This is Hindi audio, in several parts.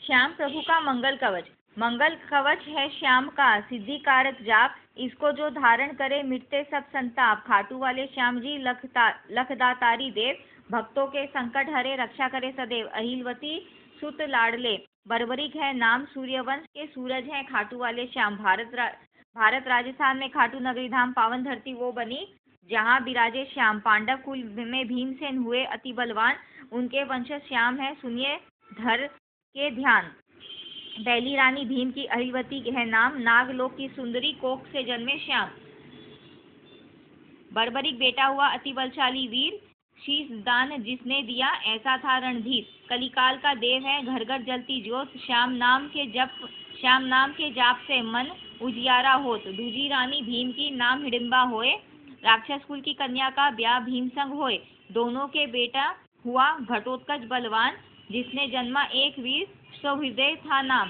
श्याम प्रभु का मंगल कवच। मंगल कवच है श्याम का सिद्धि कारक जाप, इसको जो धारण करे मिटते सब संताप। खाटू वाले श्याम जी लखदातारी देव, भक्तों के संकट हरे रक्षा करे सदैव। अहिलवती सुत लाडले, बर्बरिक है नाम, सूर्यवंश के सूरज हैं खाटू वाले श्याम। भारत राजस्थान में खाटू नगरी धाम पावन धरती वो बनी, जहाँ बिराजे श्याम। पांडव कुल में भीमसेन हुए अति बलवान, उनके वंशज श्याम है सुनिए धर के ध्यान। पहली रानी भीम की अहिलवती है नाम, नागलोक की सुंदरी कोख से जन्मे श्याम। बर्बरिक बेटा हुआ अति बलशाली वीर, शीश दान जिसने दिया ऐसा था रणधीर। कलिकाल का देव है घर घर जलती ज्योत, श्याम नाम के जाप से मन उजियारा होत। दूजी रानी भीम की नाम हिडिंबा होए, राक्षस कुल की कन्या का ब्याह भीम संग होए। दोनों के बेटा हुआ घटोत्कच बलवान, जिसने जन्मा एक वीर सुहृदय था नाम।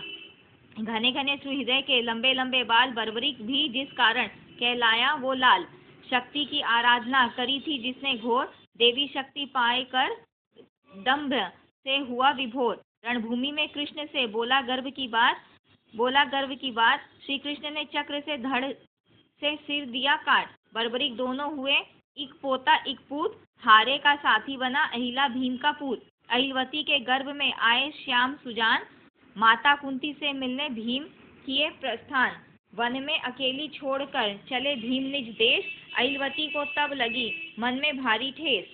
घने घने सुहृदय के लंबे लंबे बाल, बर्बरिक भी जिस कारण कहलाया वो लाल। शक्ति की आराधना करी थी जिसने घोर, देवी शक्ति पाए कर दंभ से हुआ विभोर। रणभूमि में कृष्ण से बोला गर्व की बात, श्री कृष्ण ने चक्र से धड़ से सिर दिया काट। बर्बरिक दोनों हुए एक पोता एक पूत, हारे का साथी बना अहिला भीम का पूत। अहिलवती के गर्भ में आए श्याम सुजान, माता कुंती से मिलने भीम किए प्रस्थान। वन में अकेली छोड़कर चले भीम निज देश, अहिलवती को तब लगी मन में भारी ठेस।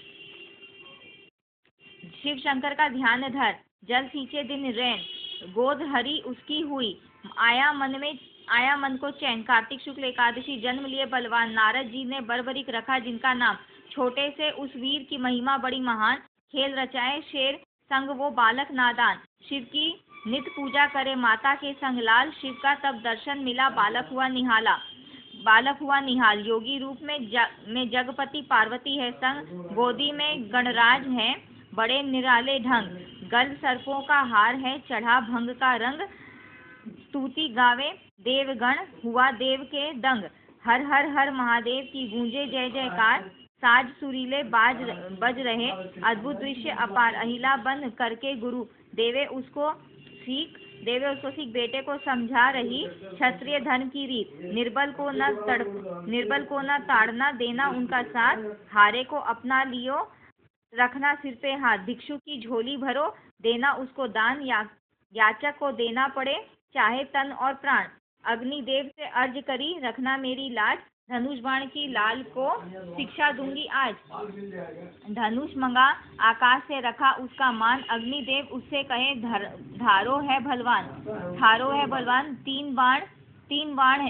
शिव शंकर का ध्यान धर जल सींचे दिन रैन, गोद हरी उसकी हुई आया मन को चैन। कार्तिक शुक्ल एकादशी जन्म लिए बलवान, नारद जी ने बर्बरिक रखा जिनका नाम। छोटे से उस वीर की महिमा बड़ी महान, खेल रचाए शेर संग वो बालक नादान। शिव की नित पूजा करे माता के संग लाल, शिव का तब दर्शन मिला बालक हुआ निहाल। योगी रूप में जगपति पार्वती है संग, गोदी में गणराज है बड़े निराले ढंग। गल सर्पों का हार है चढ़ा भंग का रंग, स्तुति गावे देवगण हुआ देव के दंग। हर हर हर महादेव की गूंजे जय जयकार, साज सुरीले बज रहे अद्भुत दृश्य अपार। अहिला बन करके गुरु देवे उसको सीख बेटे को समझा रही क्षत्रिय धर्म की रीत। निर्बल को न ताड़ना देना उनका साथ, हारे को अपना लियो रखना सिर पे हाथ। भिक्षु की झोली भरो देना उसको दान, याचक को देना पड़े चाहे तन और प्राण। अग्निदेव से अर्ज करी रखना मेरी लाज, धनुष बाण की लाल को शिक्षा दूंगी आज। धनुष मंगा आकाश से रखा उसका मान, अग्निदेव उससे कहे धारो है बलवान। तीन बाण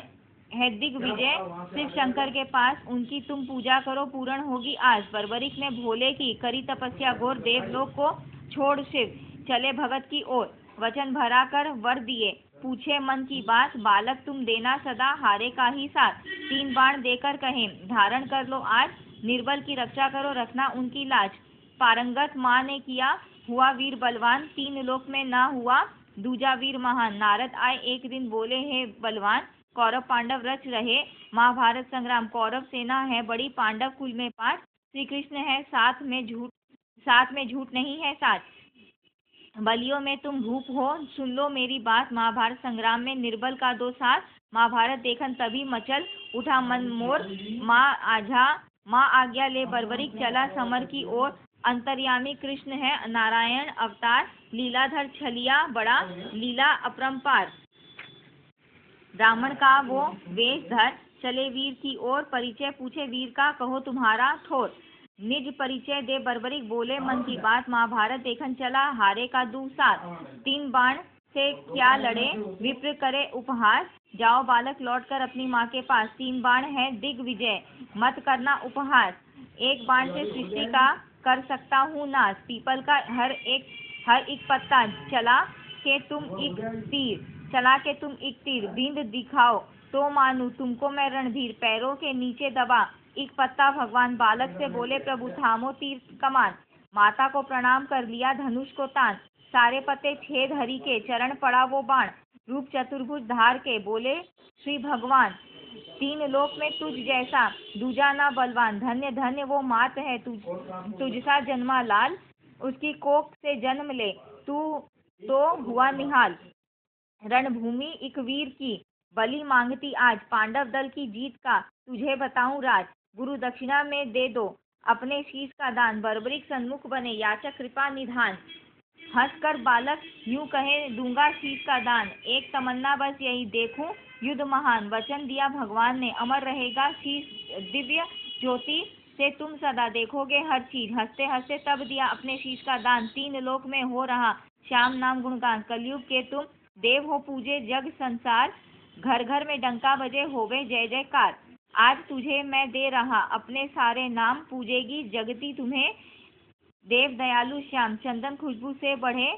है दिग्विजय, शिव शंकर के पास उनकी तुम पूजा करो पूर्ण होगी आज। बर्बरिक ने भोले की करी तपस्या घोर, देवलोक को छोड़ शिव चले भगत की ओर। वचन भरा कर वर दिए पूछे मन की बात, बालक तुम देना सदा हारे का ही साथ। 3 बाण देकर कहें धारण कर लो आज, निर्बल की रक्षा करो रखना उनकी लाज। पारंगत माँ ने किया हुआ वीर बलवान, 3 लोक में ना हुआ दूजा वीर महान। नारद आए एक दिन बोले हे बलवान, कौरव पांडव रच रहे महाभारत संग्राम। कौरव सेना है बड़ी पांडव कुल में 5, श्री कृष्ण है साथ में झूठ नहीं है साथ। बलियों में तुम भूप हो सुन लो मेरी बात, महाभारत संग्राम में निर्बल का दो साथ। महाभारत देखन तभी मचल उठा मन मोर, माँ आज्ञा ले बर्बरिक चला समर की ओर। अंतर्यामी कृष्ण है नारायण अवतार, लीलाधर छलिया बड़ा लीला अपरंपार। ब्राह्मण का वो वेश धर चले वीर की ओर, परिचय पूछे वीर का कहो तुम्हारा ठोर। निज परिचय दे बर्बरिक बोले मन की बात, महाभारत देखन चला हारे का दूसाथ। 3 बाण से क्या लड़े विप्र करे उपहास, जाओ बालक लौटकर अपनी माँ के पास। 3 बाण है दिग्विजय मत करना उपहास, 1 बाण से सृष्टि का कर सकता हूँ नाश। पीपल का हर एक पत्ता चला के तुम एक तीर, बिंद दिखाओ तो मानू तुमको मैं रणधीर। पैरों के नीचे दबा एक पत्ता भगवान, बालक से बोले प्रभु थामो तीर कमान। माता को प्रणाम कर लिया धनुष को तान, सारे पत्ते छेद हरि के चरण पड़ा वो बाण। रूप चतुर्भुज धार के बोले श्री भगवान, 3 लोक में तुझ जैसा दूजा ना बलवान। धन्य धन्य वो मात है तुझसा जन्मा लाल, उसकी कोख से जन्म ले तू तो हुआ निहाल। रणभूमि एक वीर की बलि मांगती आज, पांडव दल की जीत का तुझे बताऊं राज। गुरु दक्षिणा में दे दो अपने शीश का दान, बर्बरिक सन्मुख बने याचक कृपा निधान। हंसकर बालक यूं कहे दूंगा शीश का दान, एक तमन्ना बस यही देखूं युद्ध महान। वचन दिया भगवान ने अमर रहेगा शीश, दिव्य ज्योति से तुम सदा देखोगे हर चीज। हंसते हंसते तब दिया अपने शीश का दान, तीन लोक में हो रहा श्याम नाम गुणगान। कलयुग के तुम देव हो पूजे जग संसार, घर घर में डंका बजे होवे जय जयकार। आज तुझे मैं दे रहा अपने सारे नाम, पूजेगी जगती तुम्हें देव दयालु श्याम। चंदन खुशबू से बढ़े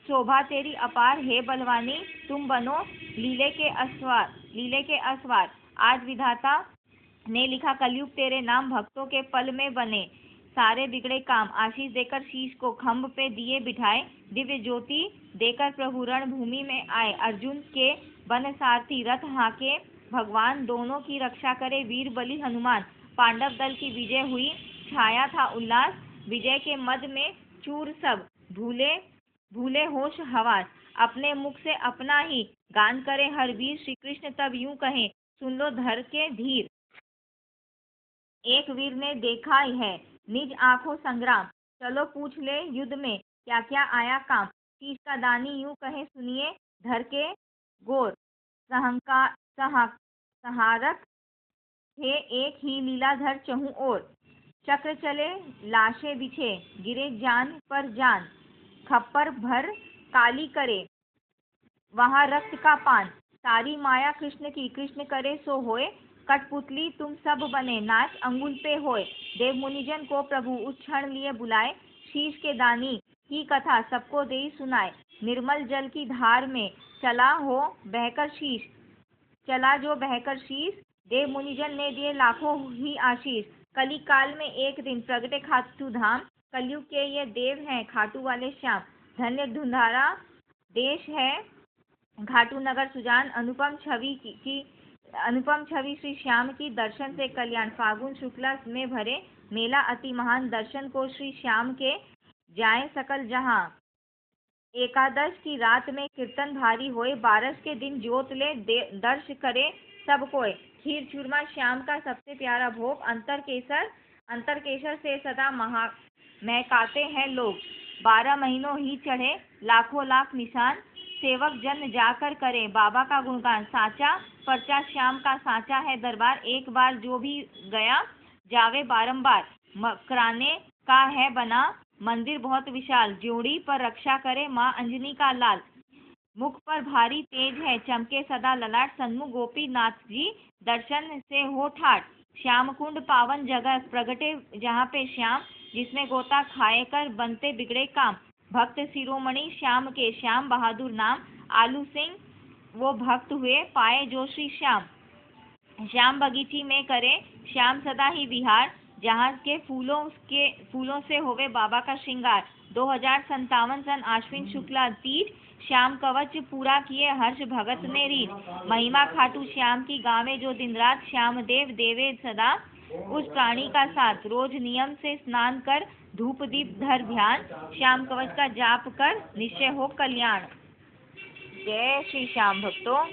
शोभा तेरी अपार, हे बलवानी तुम बनो लीले के असवार। आज विधाता ने लिखा कलयुग तेरे नाम, भक्तों के पल में बने सारे बिगड़े काम। आशीष देकर शीश को खम्भ पे दिए बिठाए, दिव्य ज्योति देकर प्रभु रणभूमि में आए। अर्जुन के बन सारथी रथ हाके भगवान, दोनों की रक्षा करे वीर बलि हनुमान। पांडव दल की विजय हुई छाया था उल्लास, विजय के मद में चूर सब भूले होश हवास। अपने मुख से अपना ही गान करे हर वीर, श्री कृष्ण तब यूं कहे सुन लो धर के धीर। एक वीर ने देखा है निज आंखों संग्राम, चलो पूछ ले युद्ध में क्या क्या आया काम। शीश का दानी यूं कहे सुनिए धर के गोर, सहारक थे एक ही लीलाधर चहु ओर। चक्र चले लाशें बिछे गिरे जान पर जान, खप्पर भर काली करे वहाँ रक्त का पान। सारी माया कृष्ण की कृष्ण करे सो होए, कठपुतली तुम सब बने नाच अंगुल पे होए। देव मुनिजन को प्रभु उस क्षण लिए बुलाए, शीश के दानी की कथा सबको दे सुनाए। निर्मल जल की धार में चला जो बहकर शीश, देव मुनिजन ने दिए लाखों ही आशीष। कली काल में एक दिन प्रगटे खाटू धाम, कलयुग के ये देव हैं खाटू वाले श्याम। धन्य धुंधारा देश है घाटू नगर सुजान, अनुपम छवि श्री श्याम की दर्शन से कल्याण। फागुन शुक्ला में भरे मेला अति महान, दर्शन को श्री श्याम के जाए सकल जहां। एकादश की रात में कीर्तन भारी होए, बारस के दिन ज्योत ले दर्श करे सब कोय। खीर चूरमा श्याम का सबसे प्यारा भोग, अंतर केसर से सदा महकाते हैं लोग। 12 महीनों ही चढ़े लाखों लाख निशान, सेवक जन जाकर करे बाबा का गुणगान। साचा पर्चा श्याम का साचा है दरबार, एक बार जो भी गया जावे बारंबार। मकराने का है बना मंदिर बहुत विशाल, ज्योड़ी पर रक्षा करे माँ अंजनी का लाल। मुख पर भारी तेज है चमके सदा ललाट, सन्मुख गोपी नाथ जी दर्शन से हो ठाट। श्याम कुंड पावन जगह प्रगटे जहाँ पे श्याम, जिसमें गोता खाए कर बनते बिगड़े काम। भक्त शिरोमणि श्याम के श्याम बहादुर नाम, आलू सिंह वो भक्त हुए पाए जो श्री श्याम। श्याम बगीची में करे श्याम सदा ही विहार, जहाँ के फूलों से होवे बाबा का श्रृंगार। 2057 सन आश्विन शुक्ला तीज, श्याम कवच पूरा किए हर्ष भगत ने रीझ। महिमा खाटू श्याम की गावे जो दिन रात, श्याम देव देवे सदा उस प्राणी का साथ। रोज नियम से स्नान कर धूप दीप धर ध्यान, श्याम कवच का जाप कर निश्चय हो कल्याण। जय श्री श्याम भक्तों।